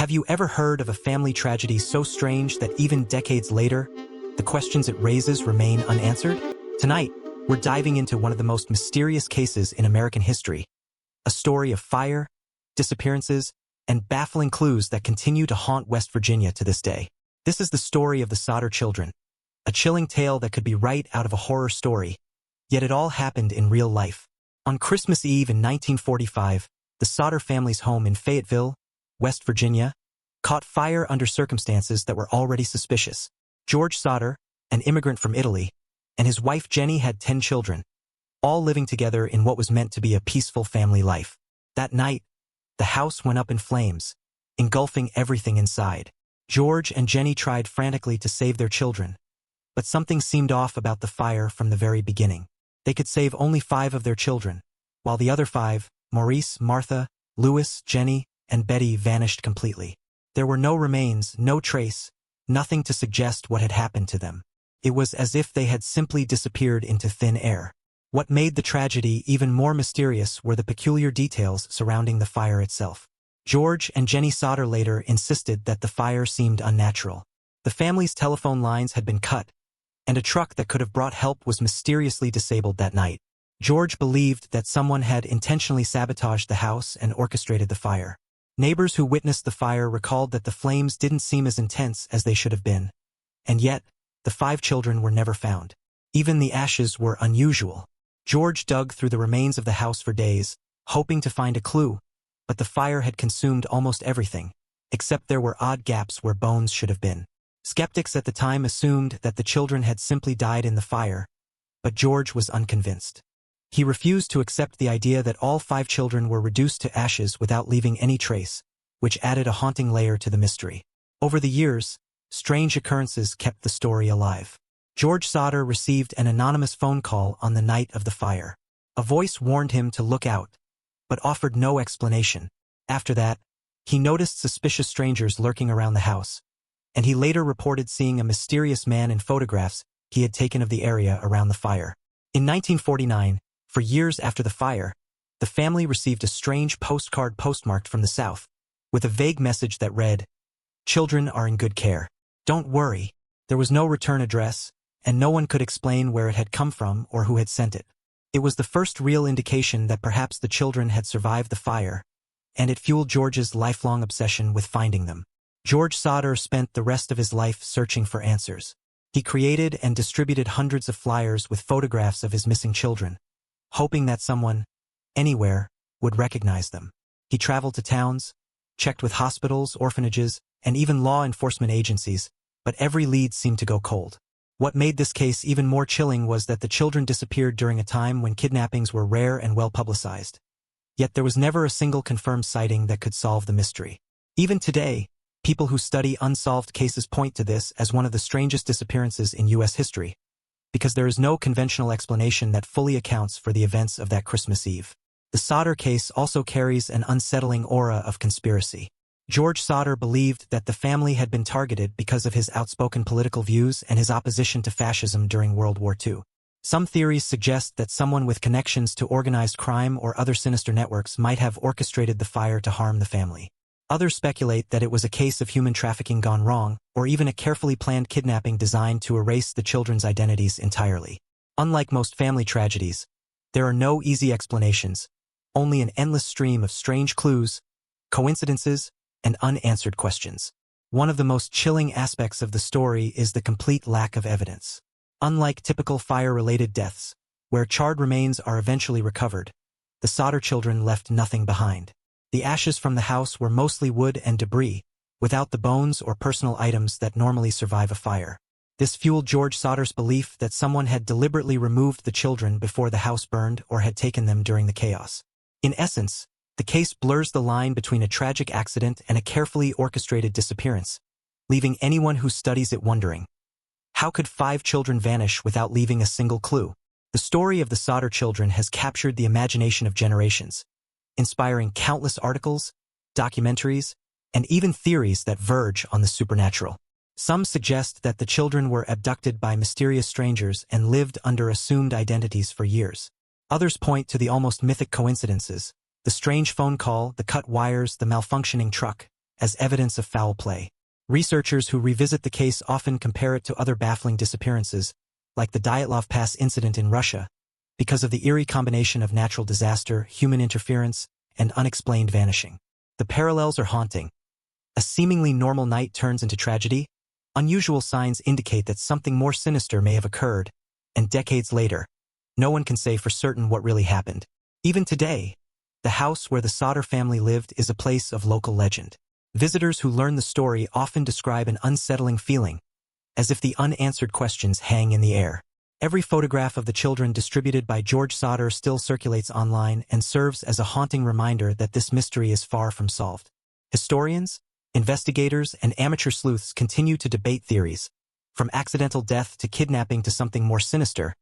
Have you ever heard of a family tragedy so strange that even decades later, the questions it raises remain unanswered? Tonight, we're diving into one of the most mysterious cases in American history, a story of fire, disappearances, and baffling clues that continue to haunt West Virginia to this day. This is the story of the Sodder children, a chilling tale that could be right out of a horror story, yet it all happened in real life. On Christmas Eve in 1945, the Sodder family's home in Fayetteville, West Virginia, caught fire under circumstances that were already suspicious. George Sodder, an immigrant from Italy, and his wife Jenny had 10 children, all living together in what was meant to be a peaceful family life. That night, the house went up in flames, engulfing everything inside. George and Jenny tried frantically to save their children, but something seemed off about the fire from the very beginning. They could save only 5 of their children, while the other 5, Maurice, Martha, Louis, Jenny, and Betty, vanished completely. There were no remains, no trace, nothing to suggest what had happened to them. It was as if they had simply disappeared into thin air. What made the tragedy even more mysterious were the peculiar details surrounding the fire itself. George and Jenny Sodder later insisted that the fire seemed unnatural. The family's telephone lines had been cut, and a truck that could have brought help was mysteriously disabled that night. George believed that someone had intentionally sabotaged the house and orchestrated the fire. Neighbors who witnessed the fire recalled that the flames didn't seem as intense as they should have been, and yet, the 5 children were never found. Even the ashes were unusual. George dug through the remains of the house for days, hoping to find a clue, but the fire had consumed almost everything, except there were odd gaps where bones should have been. Skeptics at the time assumed that the children had simply died in the fire, but George was unconvinced. He refused to accept the idea that all 5 children were reduced to ashes without leaving any trace, which added a haunting layer to the mystery. Over the years, strange occurrences kept the story alive. George Sodder received an anonymous phone call on the night of the fire. A voice warned him to look out, but offered no explanation. After that, he noticed suspicious strangers lurking around the house, and he later reported seeing a mysterious man in photographs he had taken of the area around the fire. In 1949, for years after the fire, the family received a strange postcard postmarked from the South, with a vague message that read, "Children are in good care. Don't worry." There was no return address, and no one could explain where it had come from or who had sent it. It was the first real indication that perhaps the children had survived the fire, and it fueled George's lifelong obsession with finding them. George Sodder spent the rest of his life searching for answers. He created and distributed hundreds of flyers with photographs of his missing children, hoping that someone, anywhere, would recognize them. He traveled to towns, checked with hospitals, orphanages, and even law enforcement agencies, but every lead seemed to go cold. What made this case even more chilling was that the children disappeared during a time when kidnappings were rare and well publicized. Yet there was never a single confirmed sighting that could solve the mystery. Even today, people who study unsolved cases point to this as one of the strangest disappearances in U.S. history, because there is no conventional explanation that fully accounts for the events of that Christmas Eve. The Sodder case also carries an unsettling aura of conspiracy. George Sodder believed that the family had been targeted because of his outspoken political views and his opposition to fascism during World War II. Some theories suggest that someone with connections to organized crime or other sinister networks might have orchestrated the fire to harm the family. Others speculate that it was a case of human trafficking gone wrong, or even a carefully planned kidnapping designed to erase the children's identities entirely. Unlike most family tragedies, there are no easy explanations, only an endless stream of strange clues, coincidences, and unanswered questions. One of the most chilling aspects of the story is the complete lack of evidence. Unlike typical fire-related deaths, where charred remains are eventually recovered, the Sodder children left nothing behind. The ashes from the house were mostly wood and debris, without the bones or personal items that normally survive a fire. This fueled George Sodder's belief that someone had deliberately removed the children before the house burned or had taken them during the chaos. In essence, the case blurs the line between a tragic accident and a carefully orchestrated disappearance, leaving anyone who studies it wondering, how could 5 children vanish without leaving a single clue? The story of the Sodder children has captured the imagination of generations, inspiring countless articles, documentaries, and even theories that verge on the supernatural. Some suggest that the children were abducted by mysterious strangers and lived under assumed identities for years. Others point to the almost mythic coincidences, the strange phone call, the cut wires, the malfunctioning truck, as evidence of foul play. Researchers who revisit the case often compare it to other baffling disappearances, like the Dyatlov Pass incident in Russia, because of the eerie combination of natural disaster, human interference, and unexplained vanishing. The parallels are haunting. A seemingly normal night turns into tragedy. Unusual signs indicate that something more sinister may have occurred, and decades later, no one can say for certain what really happened. Even today, the house where the Sodder family lived is a place of local legend. Visitors who learn the story often describe an unsettling feeling, as if the unanswered questions hang in the air. Every photograph of the children distributed by George Sodder still circulates online and serves as a haunting reminder that this mystery is far from solved. Historians, investigators, and amateur sleuths continue to debate theories, from accidental death to kidnapping to something more sinister,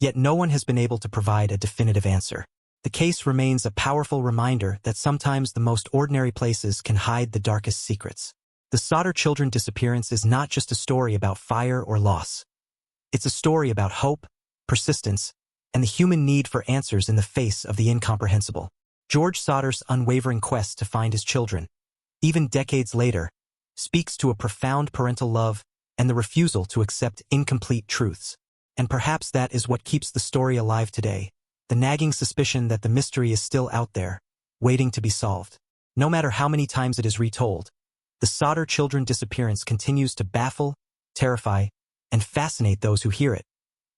yet no one has been able to provide a definitive answer. The case remains a powerful reminder that sometimes the most ordinary places can hide the darkest secrets. The Sodder children disappearance is not just a story about fire or loss. It's a story about hope, persistence, and the human need for answers in the face of the incomprehensible. George Sodder's unwavering quest to find his children, even decades later, speaks to a profound parental love and the refusal to accept incomplete truths. And perhaps that is what keeps the story alive today, the nagging suspicion that the mystery is still out there, waiting to be solved. No matter how many times it is retold, the Sodder children disappearance continues to baffle, terrify, and fascinate those who hear it,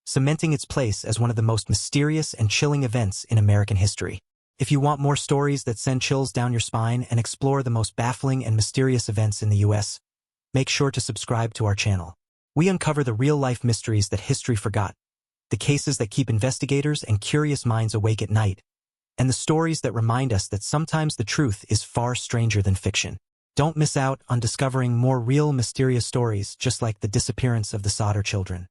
cementing its place as one of the most mysterious and chilling events in American history. If you want more stories that send chills down your spine and explore the most baffling and mysterious events in the U.S., make sure to subscribe to our channel. We uncover the real-life mysteries that history forgot, the cases that keep investigators and curious minds awake at night, and the stories that remind us that sometimes the truth is far stranger than fiction. Don't miss out on discovering more real mysterious stories just like the disappearance of the Sodder children.